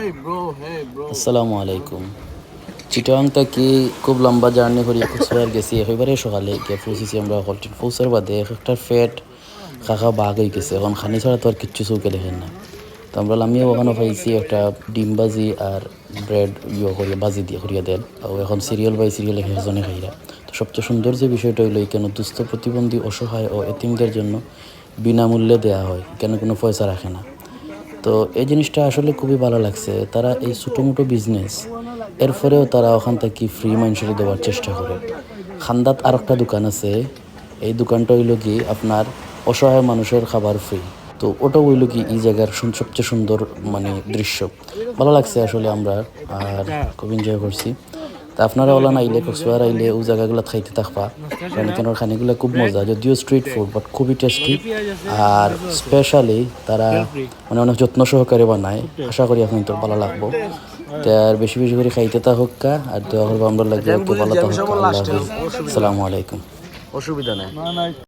আসসালামু আলাইকুম। চিটাগাং থেকে খুব লম্বা জার্নি করি কক্সবাজার গেছি। একেবারে সকালে গিয়ে পৌঁছেছি আমরা হোটেল পৌঁছার বাদে একটা ফ্যাট খাখা বাঘ হয়ে গেছে। এখন খানি ছাড়া তো আর কিচ্ছু চৌকে দেখেন না। তো আমরা আমিও ওখানে পাইছি একটা ডিম বাজি আর ব্রেড করিয়া বাজি দিয়ে করিয়া দেন। এখন সিরিয়াল বাই সিরিয়াল একজনে খাইরা। তো সবচেয়ে সুন্দর যে বিষয়টা হইলো কেন দুস্থ প্রতিবন্ধী অসহায় ও এতিমদের জন্য বিনামূল্যে দেওয়া হয়, কেন কোনো পয়সা রাখে না। তো এই জিনিসটা আসলে খুবই ভালো লাগছে। তারা এই ছোটোমোটো বিজনেস এরপরেও তারা ওখান থেকে ফ্রি মানুষের দেওয়ার চেষ্টা করে। খান্দাত আর একটা দোকান আছে, এই দোকানটা হইল কি আপনার অসহায় মানুষের খাবার ফ্রি। তো ওটা হইল কি এই জায়গার সবচেয়ে সুন্দর দৃশ্য ভালো লাগছে আসলে আমরা, আর খুব এনজয় করছি। তা আপনারা ওলা আইলে কক্সবাজার আইলে ওই জায়গাগুলো খাইতে থাকবা, কারণ এখানের খানিগুলো খুব মজা, যদিও স্ট্রিট ফুড বাট খুবই টেস্টি। আর স্পেশালি তারা অনেক যত্ন সহকারে বানায়। আশা করি আপনার তো ভালো লাগবো। আর বেশি বেশি করে খাইতে থাকুকা, আর দোয়া করবো আমরা লাগবে ভালো থাকুক। আল্লাহ হাফিজ, আসসালামু আলাইকুম। অসুবিধা নেই।